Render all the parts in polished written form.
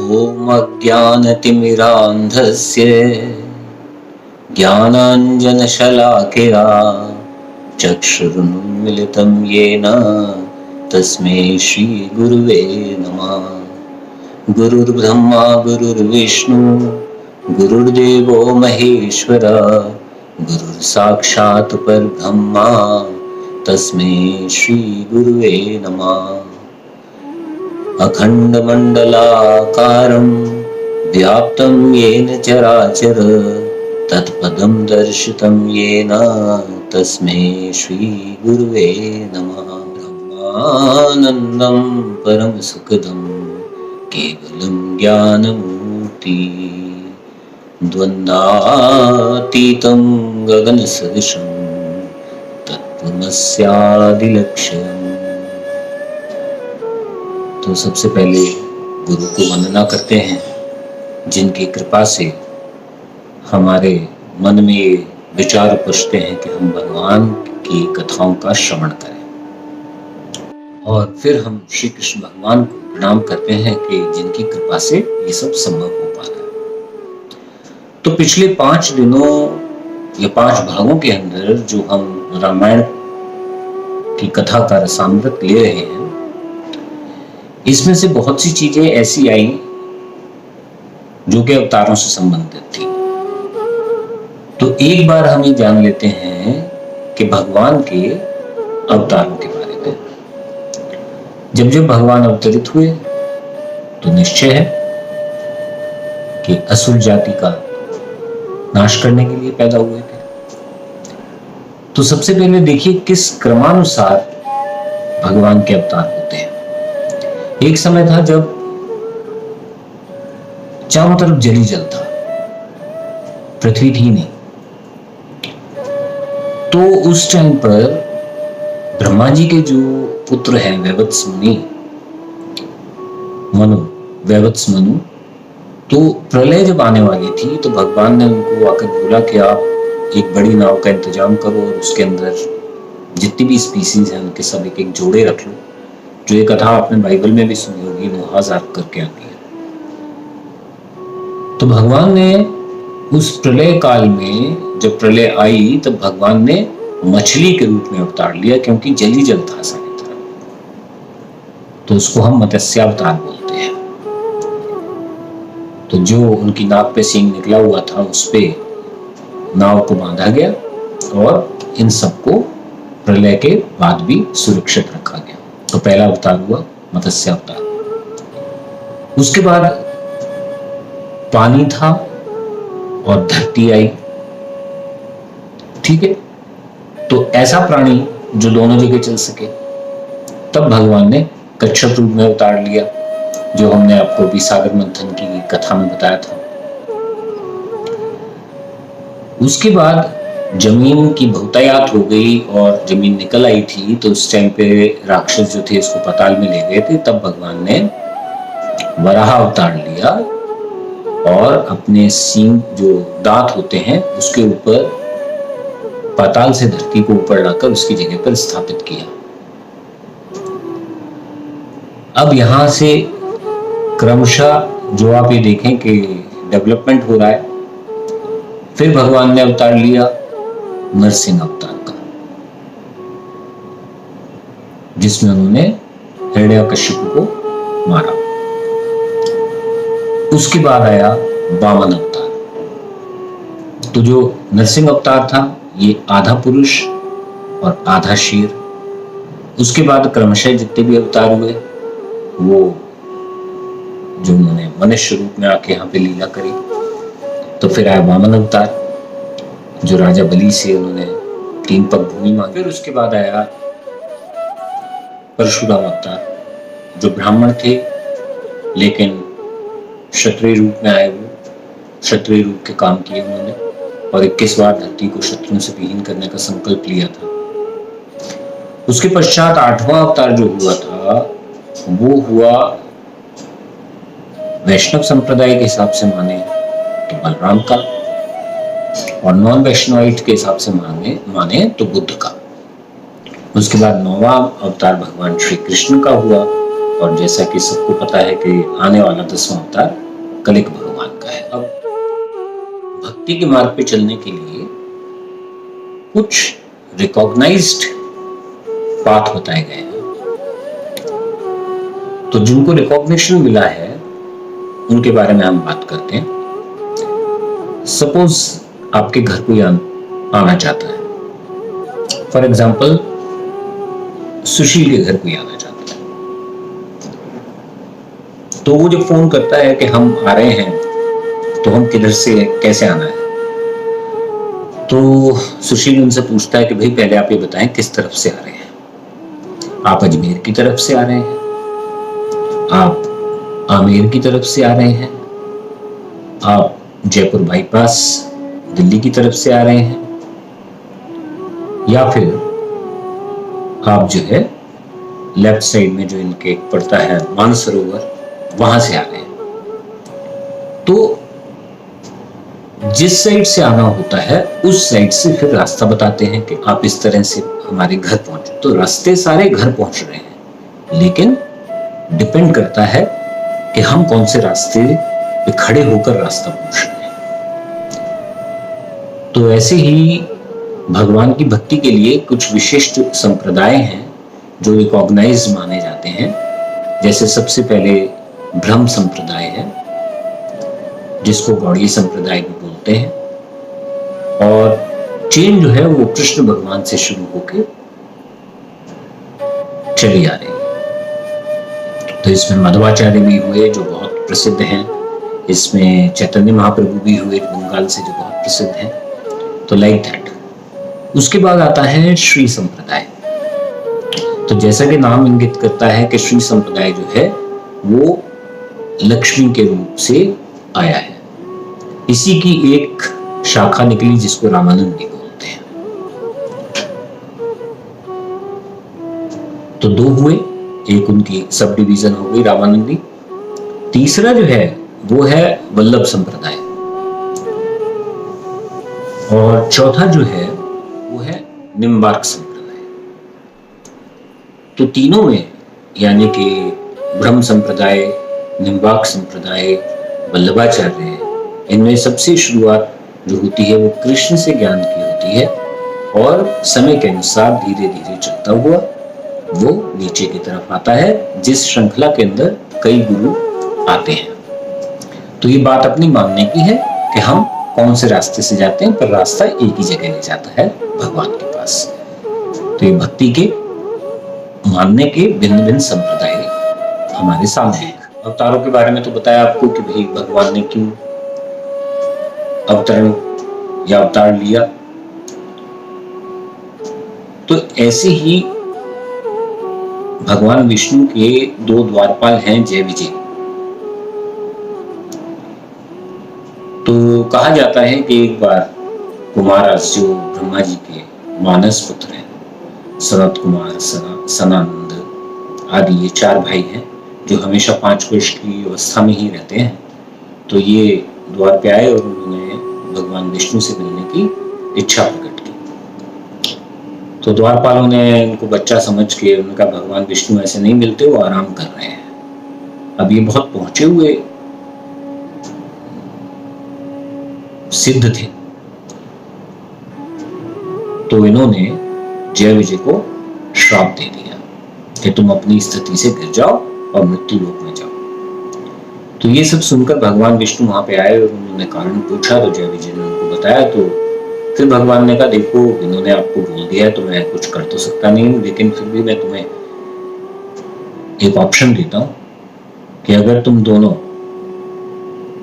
ॐ अज्ञानतिमिरान्धस्य ज्ञानाञ्जनशलाकया चक्षुरुन्मिलितं येन तस्मै श्रीगुरुवे नमः। गुरुर्ब्रह्मा गुरुर्विष्णु गुरुर्देवो महेश्वर गुरुर्साक्षात् परब्रह्मा तस्मै श्रीगुरुवे नमः। अखण्डमण्डलाकारं व्याप्तं येन चराचर तत्पदं दर्शितं येन तस्मै श्रीगुरुवे नमः। ब्रह्मानन्दं परमसुखदं केवलं ज्ञानमूर्ति द्वन्द्वातीतं गगनसदृशं तत्त्वमस्यादिलक्ष्यम्। तो सबसे पहले गुरु को वंदना करते हैं, जिनकी कृपा से हमारे मन में ये विचार उपजते हैं कि हम भगवान की कथाओं का श्रवण करें। और फिर हम श्री कृष्ण भगवान को प्रणाम करते हैं कि जिनकी कृपा से ये सब संभव हो पा रहा है। तो पिछले 5 दिनों या 5 भागों के अंदर जो हम रामायण की कथा का रसामृत ले रहे हैं, इसमें से बहुत सी चीजें ऐसी आई जो कि अवतारों से संबंधित थी। तो एक बार हम ये जान लेते हैं कि भगवान के अवतारों के बारे में। जब जब भगवान अवतरित हुए तो निश्चय है कि असुर जाति का नाश करने के लिए पैदा हुए थे। तो सबसे पहले देखिए किस क्रमानुसार भगवान के अवतार होते हैं। एक समय था जब चारों तरफ जल ही जल था, पृथ्वी थी नहीं। तो उस टाइम पर ब्रह्मा जी के जो पुत्र हैं वैवत्स मनु, तो प्रलय जब आने वाली थी तो भगवान ने उनको आकर बोला कि आप एक बड़ी नाव का इंतजाम करो और उसके अंदर जितनी भी स्पीसीज हैं उनके सब एक एक जोड़े रख लो। जो ये कथा आपने बाइबल में भी सुनी होगी, नोआह आर्क करके आती है। तो भगवान ने उस प्रलय काल में जब प्रलय आई तब भगवान ने मछली के रूप में अवतार लिया, क्योंकि जल ही जल था सारी तरफ। तो उसको हम मत्स्यावतार बोलते हैं। तो जो उनकी नाक पे सींग निकला हुआ था उस पे नाव को बांधा गया और इन सबको प्रलय के बाद भी सुरक्षित रखा गया। तो पहला अवतार हुआ मत्स्य अवतार। उसके बाद पानी था और धरती आई। ठीक है, तो ऐसा प्राणी जो दोनों जगह चल सके। तब भगवान ने कच्छप रूप में अवतार लिया, जो हमने आपको भी सागर मंथन की कथा में बताया था। उसके बाद जमीन की बहुतायात हो गई और जमीन निकल आई थी। तो उस टाइम पे राक्षस जो थे इसको पाताल में ले गए थे। तब भगवान ने वराह अवतार लिया और अपने सींग जो दांत होते हैं उसके ऊपर पाताल से धरती को ऊपर लाकर उसकी जगह पर स्थापित किया। अब यहां से क्रमशः जो आप ये देखें कि डेवलपमेंट हो रहा है। फिर भगवान ने अवतार लिया नरसिंह अवतार का, जिसमें उन्होंने हिरण्यकश्यप को मारा। उसके बाद आया वामन अवतार। तो जो नरसिंह अवतार था ये आधा पुरुष और आधा शेर। उसके बाद क्रमशः जितने भी अवतार हुए वो जो उन्होंने मनुष्य रूप में आके यहाँ पे लीला करी। तो फिर आया वामन अवतार, जो राजा बलि से उन्होंने 3 पग भूमि मांगी। फिर उसके बाद आया परशुराम अवतार, जो ब्राह्मण थे लेकिन क्षत्रिय रूप में आए। वो क्षत्रिय रूप के काम किए उन्होंने और 21 बार धरती को शत्रुओं से विहीन करने का संकल्प लिया था। उसके पश्चात 8वां अवतार जो हुआ था वो हुआ वैष्णव संप्रदाय के हिसाब से माने तो बलराम का, और नॉन वैष्णवाइट के हिसाब से माने तो बुद्ध का। उसके बाद 9वां अवतार भगवान श्री कृष्ण का हुआ और जैसा कि सबको पता है कि आने वाला 10वां अवतार कलिक भगवान का है। अब भक्ति के मार्ग पे चलने के लिए कुछ रिकॉग्नाइज्ड पाथ बताए गए हैं। तो जिनको रिकॉग्निशन मिला है उनके बारे में हम बात करते हैं। सपोज आपके घर कोई आना चाहता है, फॉर एग्जाम्पल सुशील के घर कोई आना चाहता है, तो वो जब फोन करता है कि हम आ रहे हैं, तो हम किधर से कैसे आना है, तो सुशील उनसे पूछता है कि भाई पहले आप ये बताएं किस तरफ से आ रहे हैं। आप अजमेर की तरफ से आ रहे हैं, आप आमेर की तरफ से आ रहे हैं, आप जयपुर बाईपास दिल्ली की तरफ से आ रहे हैं, या फिर आप जो है लेफ्ट साइड में जो इनके पड़ता है मानसरोवर, वहां से आ रहे हैं। तो जिस साइड से आना होता है उस साइड से फिर रास्ता बताते हैं कि आप इस तरह से हमारे घर पहुंचे। तो रास्ते सारे घर पहुंच रहे हैं, लेकिन डिपेंड करता है कि हम कौन से रास्ते पे खड़े होकर रास्ता पूछ रहे हैं। तो ऐसे ही भगवान की भक्ति के लिए कुछ विशिष्ट संप्रदाय हैं जो रिकॉग्नाइज माने जाते हैं। जैसे सबसे पहले ब्रह्म संप्रदाय है, जिसको गौड़ीय संप्रदाय भी बोलते हैं, और चेन जो है वो कृष्ण भगवान से शुरू होकर चली आ रही है। तो इसमें मध्वाचार्य भी हुए जो बहुत प्रसिद्ध हैं, इसमें चैतन्य महाप्रभु भी हुए बंगाल से जो बहुत प्रसिद्ध हैं। तो लाइक दैट। उसके बाद आता है श्री संप्रदाय। तो जैसा कि नाम इंगित करता है कि श्री संप्रदाय जो है वो लक्ष्मी के रूप से आया है। इसी की एक शाखा निकली जिसको रामानंदी बोलते हैं। तो दो हुए, एक उनकी सब डिवीजन हो गई रामानंदी। तीसरा जो है वो है वल्लभ संप्रदाय, और चौथा जो है वो है निम्बार्क संप्रदाय। तो तीनों में यानी कि ब्रह्म संप्रदाय, निम्बार्क संप्रदाय, वल्लभाचार्य, इनमें सबसे शुरुआत जो होती है वो कृष्ण से ज्ञान की होती है, और समय के अनुसार धीरे धीरे चलता हुआ वो नीचे की तरफ आता है, जिस श्रृंखला के अंदर कई गुरु आते हैं। तो ये बात अपनी मानने की है कि हम कौन से रास्ते से जाते हैं, पर रास्ता एक ही जगह ले जाता है, भगवान के पास। तो ये भक्ति के मानने के भिन्न भिन्न संप्रदाय हमारे सामने हैं। अवतारों के बारे में तो बताया आपको कि भाई भगवान ने क्यों अवतरण या अवतार लिया। तो ऐसे ही भगवान विष्णु के दो द्वारपाल हैं, जय विजय। तो कहा जाता है कि एक बार कुमारास जो ब्रह्मा जी के मानस पुत्र हैं, सनत कुमार, सनानंद आदि, ये चार भाई हैं जो हमेशा 5 वर्ष की अवस्था में ही रहते हैं। तो ये द्वार पे आए और उन्होंने भगवान विष्णु से मिलने की इच्छा प्रकट की। तो द्वारपालों ने इनको बच्चा समझ के उनका भगवान विष्णु ऐसे नहीं मिलते, वो आराम कर रहे हैं। अब ये बहुत पहुंचे हुए सिद्ध थे, तो इन्होंने जय विजय को श्राप दे दिया कि तुम अपनी स्थिति से गिर जाओ और मृत्यु लोक में जाओ। तो ये सब सुनकर भगवान विष्णु वहां पे आए और उन्होंने कारण पूछा, तो जय विजय ने उनको बताया। तो फिर भगवान ने कहा, देखो इन्होंने आपको बोल दिया है तो मैं कुछ कर तो सकता नहीं हूं, लेकिन फिर भी मैं तुम्हें एक ऑप्शन देता हूं कि अगर तुम दोनों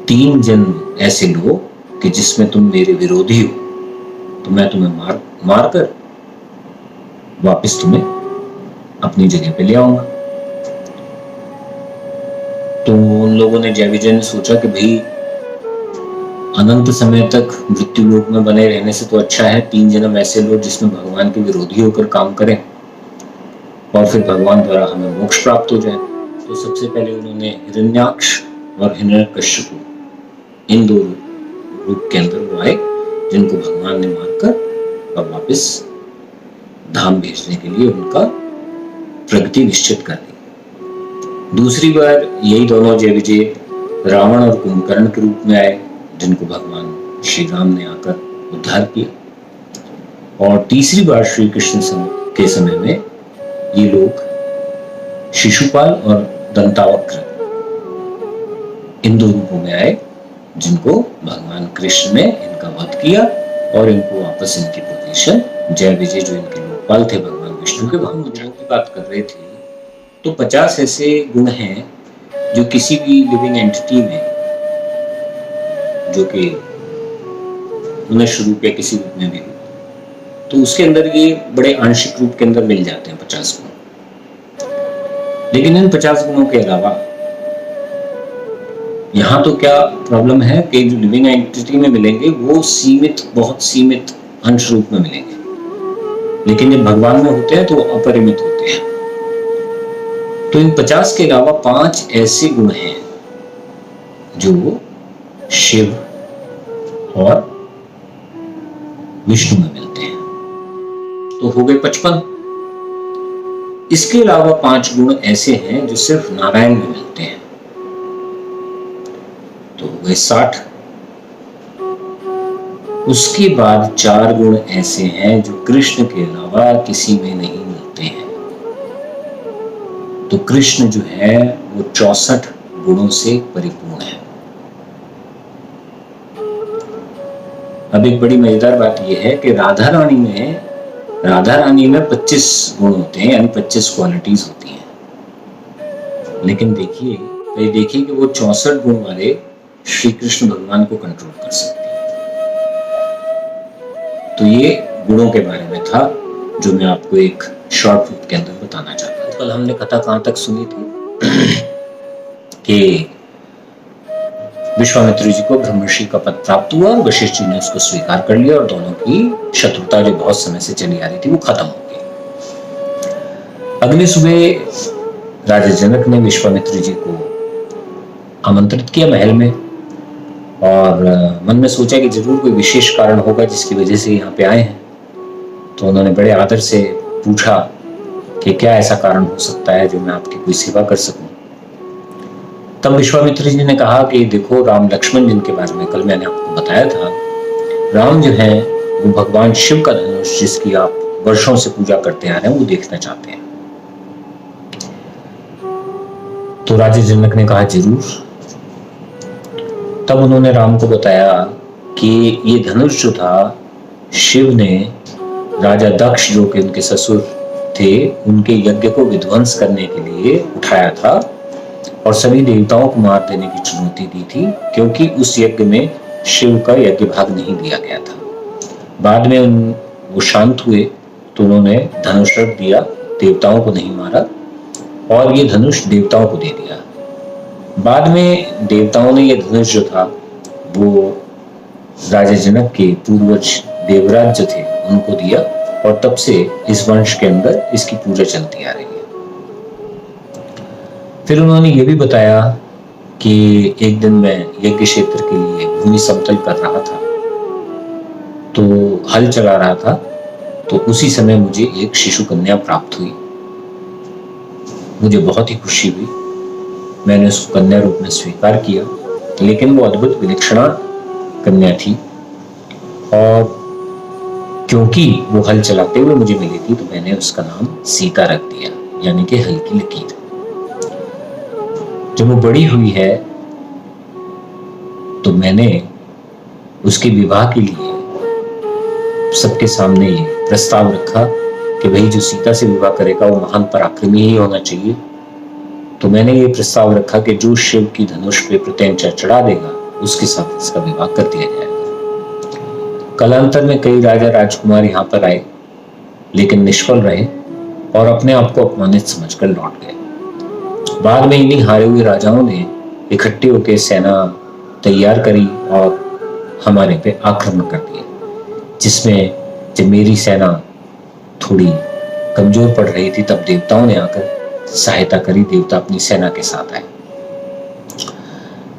3 जन्म ऐसे लो कि जिसमें तुम मेरे विरोधी हो, तो मैं तुम्हें मार कर वापस तुम्हें अपनी जगह पे ले आऊंगा। तो उन लोगों ने, जय विजय ने सोचा कि भाई अनंत समय तक मृत्यु लोक में बने रहने से तो अच्छा है 3 जन्म ऐसे लो जिसमें भगवान के विरोधी होकर काम करें, और फिर भगवान द्वारा हमें मोक्ष प्राप्त हो जाए। तो सबसे पहले उन्होंने हिरण्याक्ष और हिरण्यकश्यप इन 2 रूप के अंदर वो आए, जिनको भगवान ने मारकर और वापस धाम भेजने के लिए उनका प्रगति निश्चित कर दी। दूसरी बार यही दोनों जय विजय रावण और कुंभकर्ण के रूप में आए, जिनको भगवान श्री राम ने आकर उद्धार किया। और तीसरी बार श्री कृष्ण के समय में ये लोग शिशुपाल और दंतावक्र इन दो रूपों में आए, जिनको भगवान कृष्ण ने इनका वध किया और इनको वापस इनकी पोजीशन जय विजय जो इनके लोकपाल थे भगवान विष्णु के, वहां गुणों की बात कर रहे थे। तो 50 ऐसे गुण हैं जो किसी भी लिविंग एंटिटी में, जो कि मनुष्य रूप या किसी रूप में भी हो, तो उसके अंदर ये बड़े आंशिक रूप के अंदर मिल जाते हैं 50 गुण। लेकिन इन 50 गुणों के अलावा यहाँ तो क्या प्रॉब्लम है कि जो लिविंग एंटिटी में मिलेंगे वो सीमित, बहुत सीमित अंश रूप में मिलेंगे, लेकिन जब भगवान में होते हैं तो वो अपरिमित होते हैं। तो इन 50 के अलावा 5 ऐसे गुण हैं जो शिव और विष्णु में मिलते हैं, तो हो गए 55। इसके अलावा 5 गुण ऐसे हैं जो सिर्फ नारायण में मिलते हैं, तो हो गए 60। उसके बाद 4 गुण ऐसे हैं जो कृष्ण के अलावा किसी में नहीं मिलते हैं, तो कृष्ण जो है वो 64 गुणों से परिपूर्ण है। अब एक बड़ी मजेदार बात यह है कि राधा रानी में 25 गुण होते हैं, यानी 25 क्वालिटीज होती हैं। लेकिन देखिए कि वो 64 गुण वाले श्री कृष्ण भगवान को कंट्रोल कर सकते हैं। तो ये गुणों के बारे में था जो मैं आपको एक शॉर्ट क्लिप के अंदर बताना चाहता था। कल हमने कथा कहां तक सुनी थी कि विश्वामित्र जी को ब्रह्मर्षि का पद प्राप्त हुआ और वशिष्ठ जी ने उसको स्वीकार कर लिया और दोनों की शत्रुता जो बहुत समय से चली आ रही थी वो खत्म हो गई। अगली सुबह राजा जनक ने विश्वामित्र जी को आमंत्रित किया महल में, और मन में सोचा कि जरूर कोई विशेष कारण होगा जिसकी वजह से यहाँ पे आए हैं। तो उन्होंने बड़े आदर से पूछा कि क्या ऐसा कारण हो सकता है जो मैं आपकी कोई सेवा कर सकूं। तब विश्वामित्र जी ने कहा कि देखो, राम लक्ष्मण जिनके बारे में कल मैंने आपको बताया था, राम जो है वो भगवान शिव का धनुष जिसकी आप वर्षों से पूजा करते आ रहे हैं वो देखना चाहते हैं। तो राजा जनक ने कहा जरूर। तब उन्होंने राम को बताया कि ये धनुष जो था शिव ने राजा दक्ष जो कि उनके ससुर थे उनके यज्ञ को विध्वंस करने के लिए उठाया था और सभी देवताओं को मार देने की चुनौती दी थी, क्योंकि उस यज्ञ में शिव का यज्ञ भाग नहीं दिया गया था। बाद में वो शांत हुए तो उन्होंने धनुष रख दिया, देवताओं को नहीं मारा, और ये धनुष देवताओं को दे दिया। बाद में देवताओं ने ये धनुष जो था वो राजा जनक के पूर्वज देवराज जो थे उनको दिया, और तब से इस वंश के अंदर इसकी पूजा चलती आ रही है। फिर उन्होंने ये भी बताया कि एक दिन मैं यज्ञ क्षेत्र के लिए भूमि समतल कर रहा था, तो हल चला रहा था, तो उसी समय मुझे एक शिशु कन्या प्राप्त हुई। मुझे बहुत ही खुशी हुई, मैंने उसको कन्या रूप में स्वीकार किया, लेकिन वो अद्भुत विलक्षणा कन्या थी, और क्योंकि वो हल चलाते हुए मुझे मिली थी तो मैंने उसका नाम सीता रख दिया, यानी कि हल की लकीर। जब वो बड़ी हुई है तो मैंने उसके विवाह के लिए सबके सामने ये प्रस्ताव रखा कि भाई जो सीता से विवाह करेगा वो महान पराक्रमी ही होना चाहिए। तो मैंने ये प्रस्ताव रखा कि जो शिव की धनुष पे प्रत्यंचा चढ़ा देगा उसके साथ इसका विवाह कर दिया जाएगा। कालांतर में कई राजा राजकुमार यहाँ पर आए, लेकिन निष्फल रहे और अपने आप को अपमानित समझकर लौट गए। बाद में इन्हीं हारे हुए राजाओं ने इकट्ठे होकर सेना तैयार करी और हमारे पे आक्रमण कर दिया, जिसमें जब मेरी सेना थोड़ी कमजोर पड़ रही थी तब देवताओं ने आकर सहायता करी, देवता अपनी सेना के साथ आए।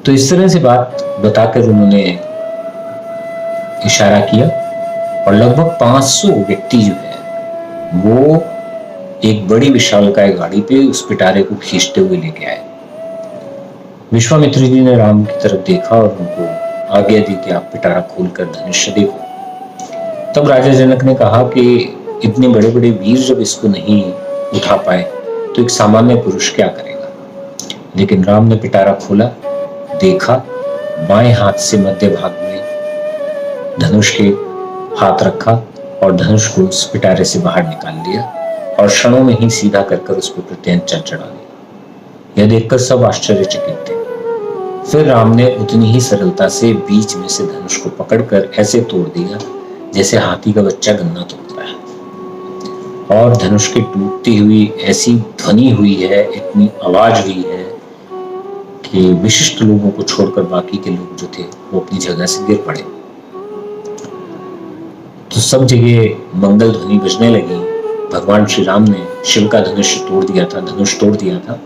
तो इस तरह से बात बताकर उन्होंने इशारा किया, और लगभग 500 व्यक्ति जो है वो एक बड़ी विशालकाय गाड़ी पे उस पिटारे को खींचते हुए लेके आए। विश्वामित्र जी ने राम की तरफ देखा और उनको आज्ञा दी कि आप पिटारा खोलकर धनुष्य देखो। तब राजा जनक ने कहा कि इतने बड़े बड़े वीर जब इसको नहीं उठा पाए तो एक सामान्य पुरुष क्या करेगा। लेकिन राम ने पिटारा खोला, देखा, बाएं हाथ से मध्य भाग में धनुष के हाथ रखा और धनुष को उस पिटारे से बाहर निकाल लिया और क्षणों में ही सीधा कर उस पर प्रत्यंचा चढ़ा दिया। यह देखकर सब आश्चर्यचकित थे। फिर राम ने उतनी ही सरलता से बीच में से धनुष को पकड़कर ऐसे तोड़ दिया जैसे हाथी का बच्चा गन्ना तोड़ता है। और धनुष की टूटती हुई ऐसी ध्वनि हुई है, इतनी आवाज हुई है कि विशिष्ट लोगों को छोड़कर बाकी के लोग जो थे वो अपनी जगह से गिर पड़े। तो सब जगह मंगल ध्वनि बजने लगी। भगवान श्री राम ने शिव का धनुष तोड़ दिया था।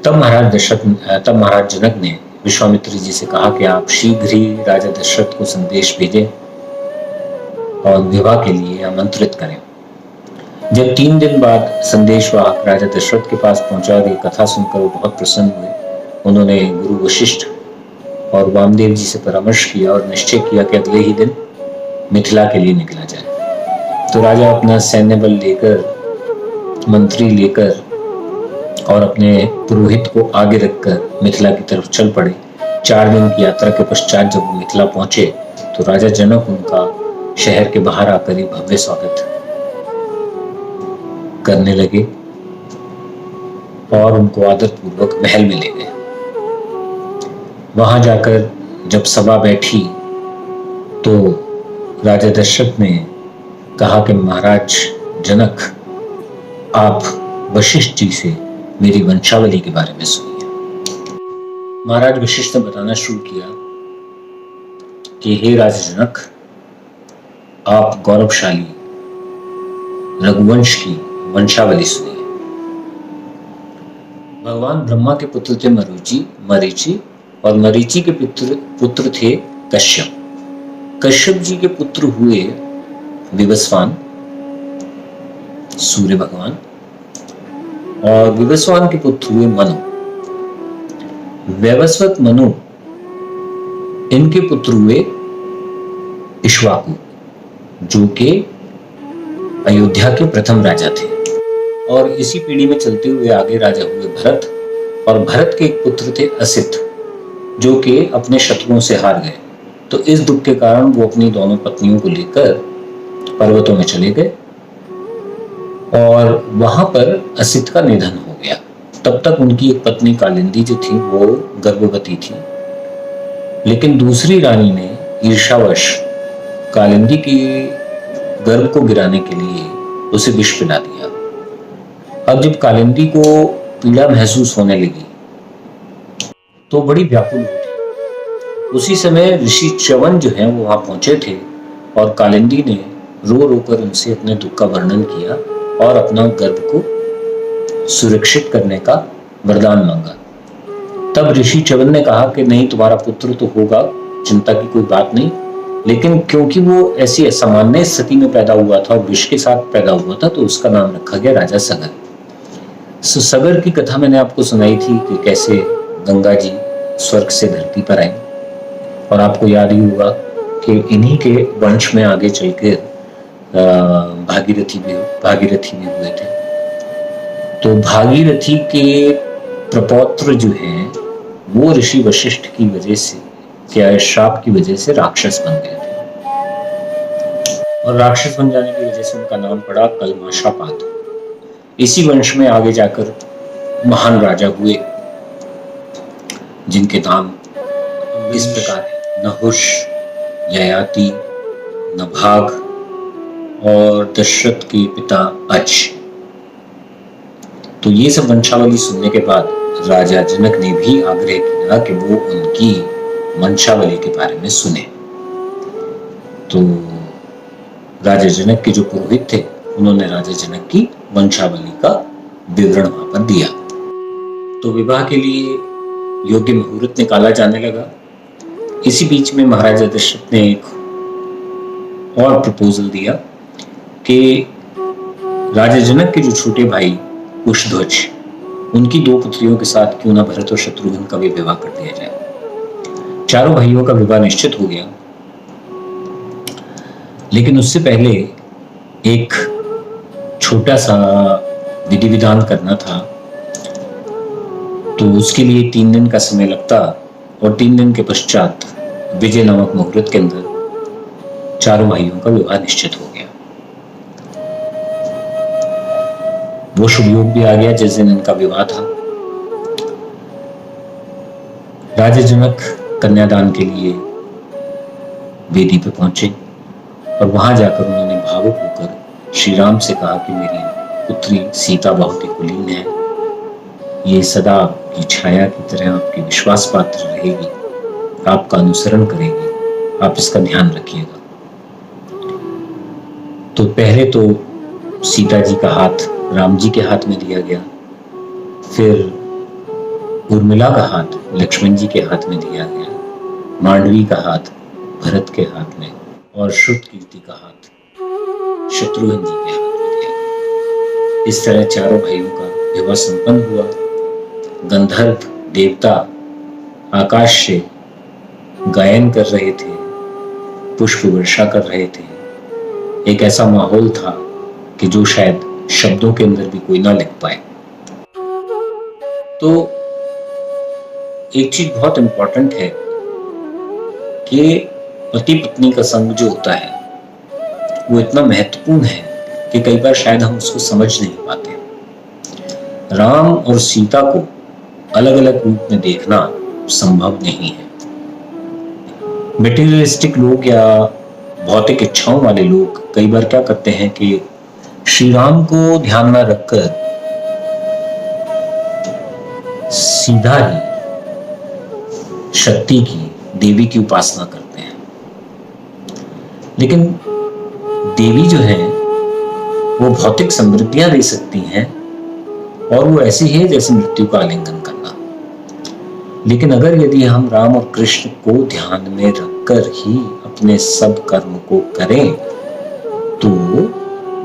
तब महाराज जनक ने विश्वामित्र जी से कहा कि आप शीघ्र ही राजा दशरथ को संदेश भेजें और विवाह के लिए आमंत्रित करें। जब 3 दिन बाद संदेशवाहक राजा दशरथ के पास पहुंचा और ये कथा सुनकर वो बहुत प्रसन्न हुए, उन्होंने गुरु वशिष्ठ और वामदेव जी से परामर्श किया और निश्चय किया कि अगले ही दिन मिथिला के लिए निकला जाए। तो राजा अपना सैन्य बल लेकर, मंत्री लेकर और अपने पुरोहित को आगे रखकर मिथिला की तरफ चल पड़े। 4 दिन की यात्रा के पश्चात जब वो मिथिला पहुंचे तो राजा जनक उनका शहर के बाहर आकर ही भव्य स्वागत करने लगे और उनको आदरपूर्वक महल में ले गए। वहां जाकर जब सभा बैठी तो राजा दशरथ ने कहा कि महाराज जनक, आप वशिष्ठ जी से मेरी वंशावली के बारे में सुनिए। महाराज वशिष्ठ ने बताना शुरू किया कि हे राजा जनक, आप गौरवशाली रघुवंश की वंशावली सुनिए। भगवान ब्रह्मा के पुत्र थे मरीचि और मरीचि के पुत्र थे कश्यप। कश्यप जी के पुत्र हुए विवस्वान, सूर्य भगवान, और विवस्वान के पुत्र हुए मनु। वैवस्वत मनु, इनके पुत्र हुए इक्ष्वाकु, जो कि अयोध्या के प्रथम राजा थे। और इसी पीढ़ी में चलते हुए आगे राजा हुए भरत, और भरत के एक पुत्र थे असित, जो कि अपने शत्रुओं से हार गए। तो इस दुख के कारण वो अपनी दोनों पत्नियों को लेकर पर्वतों में चले गए और वहां पर असित का निधन हो गया। तब तक उनकी एक पत्नी कालिंदी जो थी वो गर्भवती थी, लेकिन दूसरी रानी ने ईर्ष्यावश कालिंदी के गर्भ को गिराने के लिए उसे विष पिला दिया। अब जब कालिंदी को पीड़ा महसूस होने लगी तो बड़ी व्याकुल हुई। उसी समय ऋषि च्यवन जो है वो वहां पहुंचे थे और कालिंदी ने रो रो कर उनसे अपने दुख का वर्णन किया और अपना गर्भ को सुरक्षित करने का वरदान मांगा। तब ऋषि च्यवन ने कहा कि नहीं, तुम्हारा पुत्र तो होगा, चिंता की कोई बात नहीं, लेकिन क्योंकि वो ऐसी असामान्य स्थिति में पैदा हुआ था और विष के साथ पैदा हुआ था तो उसका नाम रखा गया राजा सगर। सगर की कथा मैंने आपको सुनाई थी कि कैसे गंगा जी स्वर्ग से धरती पर आई, और आपको याद ही होगा कि इन्हीं के वंश में आगे चलकर भागीरथी भी हुए थे। तो भागीरथी के प्रपौत्र जो हैं वो ऋषि वशिष्ठ की वजह से, क्या श्राप की वजह से राक्षस बन गए थे, और राक्षस बन जाने की वजह से उनका नाम पड़ा कलमाशापात। इसी वंश में आगे जाकर महान राजा हुए जिनके नाम इस प्रकार है: नहुष, ययाति, नभाग और दशरथ के पिता अज। तो ये सब वंशावली सुनने के बाद राजा जनक ने भी आग्रह किया कि वो उनकी वंशावली के बारे में सुने। तो राजा जनक के जो पुरोहित थे उन्होंने राजा जनक की वंशावली का विवरण वहां पर दिया। तो विवाह के लिए योग्य मुहूर्त निकाला जाने लगा। इसी बीच में महाराजा दशरथ ने एक और प्रपोजल दिया कि राजा जनक के जो छोटे भाई कुशध्वज, उनकी 2 पुत्रियों के साथ क्यों ना भरत और शत्रुघ्न का भी विवाह कर दिया जाए। चारों भाइयों का विवाह निश्चित हो गया, लेकिन उससे पहले एक छोटा सा विधि विधान करना था। तो उसके लिए 3 दिन का समय लगता और 3 दिन के पश्चात विजय नामक मुहूर्त के अंदर चारों भाइयों का विवाह निश्चित हो गया। वो शुभ योग भी आ गया जिस दिन इनका विवाह था। राजा जनक कन्यादान के लिए वेदी पे पहुंचे और वहां जाकर उन्होंने भावुक होकर श्री राम से कहा कि मेरी पुत्री सीता बहुत ही कुलीन है, ये सदा आपकी छाया की तरह आपके विश्वास पात्र रहेगी, आपका अनुसरण करेगी, आप इसका ध्यान रखिएगा। तो पहले तो सीता जी का हाथ राम जी के हाथ में दिया गया, फिर उर्मिला का हाथ लक्ष्मण जी के हाथ में दिया गया, मांडवी का हाथ भरत के हाथ में और श्रुतकीर्ति का हाथ शत्रुघ्न जी के हाथ में दिया गया। इस तरह चारों भाइयों का विवाह संपन्न हुआ। गंधर्व देवता आकाश से गायन कर रहे थे, पुष्प वर्षा कर रहे थे। एक ऐसा माहौल था कि जो शायद शब्दों के अंदर भी कोई ना लिख पाए। तो एक चीज बहुत इंपॉर्टेंट है कि पति पत्नी का संग जो होता है वो इतना महत्वपूर्ण है कि कई बार शायद हम उसको समझ नहीं पाते। राम और सीता को अलग अलग रूप में देखना संभव नहीं है। मटेरियलिस्टिक लोग या भौतिक इच्छाओं वाले लोग कई बार क्या करते हैं कि श्री राम को ध्यान में रखकर सीधा ही शक्ति की, देवी की उपासना करते हैं। लेकिन देवी जो है वो भौतिक समृद्धियां दे सकती हैं और वो ऐसी है जैसे मृत्यु का आलिंगन करना। लेकिन अगर यदि हम राम और कृष्ण को ध्यान में रखकर ही अपने सब कर्म को करें तो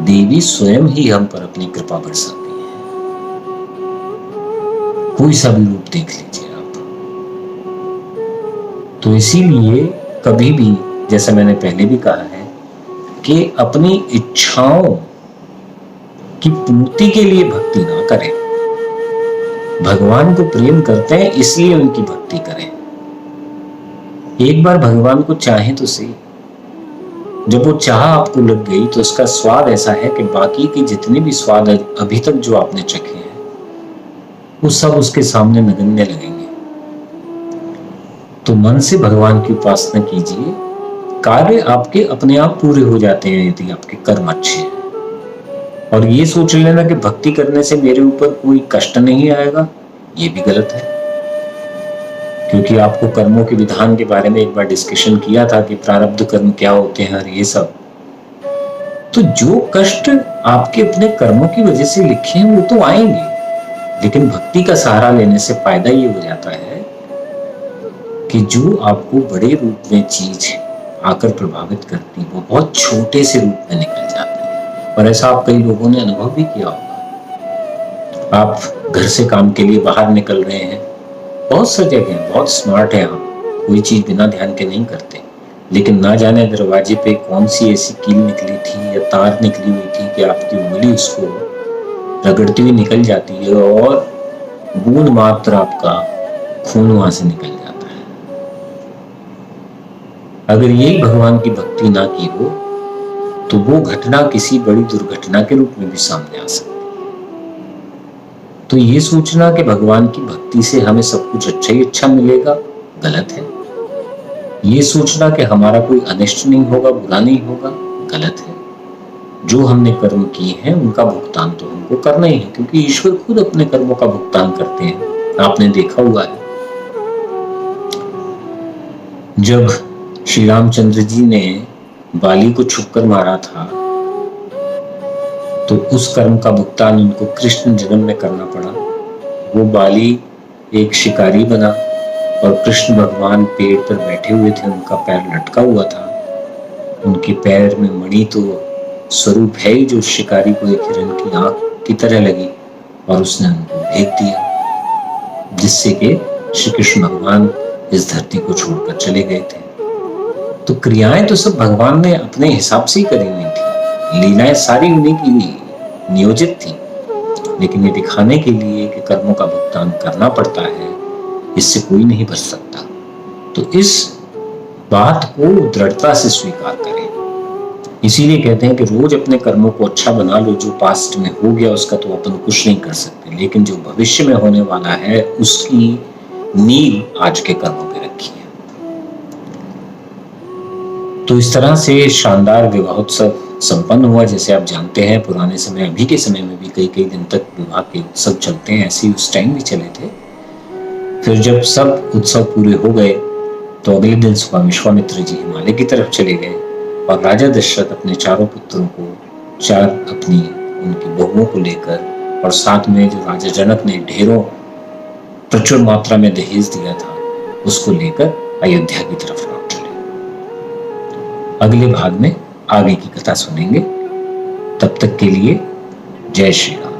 देवी स्वयं ही हम पर अपनी कृपा बरसाती है। कोई सा भी रूप देख लीजिए आप। तो इसीलिए कभी भी, जैसा मैंने पहले भी कहा है, कि अपनी इच्छाओं की पूर्ति के लिए भक्ति ना करें। भगवान को प्रेम करते हैं इसलिए उनकी भक्ति करें। एक बार भगवान को चाहें तो सही। जब वो चाह आपको लग गई तो उसका स्वाद ऐसा है कि बाकी के जितने भी स्वाद अभी तक जो आपने चखे हैं वो सब उसके सामने नगण्य लगेंगे। तो मन से भगवान की उपासना कीजिए। कार्य आपके अपने आप पूरे हो जाते हैं यदि आपके कर्म अच्छे हैं। और ये सोच लेना कि भक्ति करने से मेरे ऊपर कोई कष्ट नहीं आएगा, ये भी गलत है। क्योंकि आपको कर्मों के विधान के बारे में एक बार डिस्कशन किया था कि प्रारब्ध कर्म क्या होते हैं और ये सब। तो जो कष्ट आपके अपने कर्मों की वजह से लिखे हैं वो तो आएंगे, लेकिन भक्ति का सहारा लेने से फायदा ये हो जाता है कि जो आपको बड़े रूप में चीज आकर प्रभावित करती वो बहुत छोटे से रूप में निकल जाती है। और ऐसा आप कई लोगों ने अनुभव भी किया होगा। आप घर से काम के लिए बाहर निकल रहे हैं, बहुत सजग हैं, बहुत स्मार्ट है, आप कोई चीज बिना ध्यान के नहीं करते, लेकिन ना जाने दरवाजे पे कौन सी ऐसी कील निकली थी या तार निकली हुई थी कि आपकी उंगली उसको रगड़ती हुई निकल जाती है और बूंद मात्र आपका खून वहां से निकल जाता है। अगर यही भगवान की भक्ति ना की हो तो वो घटना किसी बड़ी दुर्घटना के रूप में भी सामने आ सकती है। तो ये सोचना कि भगवान की भक्ति से हमें सब कुछ अच्छा ही अच्छा मिलेगा, गलत है। ये सोचना कि हमारा कोई अनिष्ट नहीं होगा, बुरा नहीं होगा, गलत है। जो हमने कर्म किए हैं उनका भुगतान तो हमको करना ही है, क्योंकि ईश्वर खुद अपने कर्मों का भुगतान करते हैं। आपने देखा हुआ है, जब श्री रामचंद्र जी ने बाली को छुपकर मारा था तो उस कर्म का भुगतान उनको कृष्ण जन्म में करना पड़ा। वो बाली एक शिकारी बना और कृष्ण भगवान पेड़ पर बैठे हुए थे, उनका पैर लटका हुआ था, उनके पैर में मणि तो स्वरूप है ही जो शिकारी को एक हिरण की आंख की तरह लगी और उसने उनको भेद दिया, जिससे कि श्री कृष्ण भगवान इस धरती को छोड़कर चले गए थे। तो क्रियाएं तो सब भगवान ने अपने हिसाब से ही करी हुई थी, लीलाएं सारी उन्हीं की नियोजित थी, लेकिन ये दिखाने के लिए कि कर्मों का भुगतान करना पड़ता है, इससे कोई नहीं बच सकता। तो इस बात को दृढ़ता से स्वीकार करें। इसीलिए कहते हैं कि रोज अपने कर्मों को अच्छा बना लो। जो पास्ट में हो गया उसका तो अपन कुछ नहीं कर सकते, लेकिन जो भविष्य में होने वाला है उसकी नींव आज के कर्मों पे रखी है। तो इस तरह से शानदार विवाहोत्सव संपन्न हुआ। जैसे आप जानते हैं पुराने समय, अभी के समय में भी कई कई दिन तक विवाह के उत्सव चलते हैं, ऐसे ही उस टाइम भी चले थे। फिर जब सब उत्सव पूरे हो गए तो अगले दिन सुबह विश्वामित्र जी हिमालय की तरफ चले गए और राजा दशरथ अपने चारों पुत्रों को, चार अपनी उनकी बहुओं को लेकर और साथ में जो राजा जनक ने ढेरों प्रचुर मात्रा में दहेज दिया था उसको लेकर अयोध्या की तरफ लौट चले। अगले भाग में आगे की कथा सुनेंगे। तब तक के लिए जय श्री राम।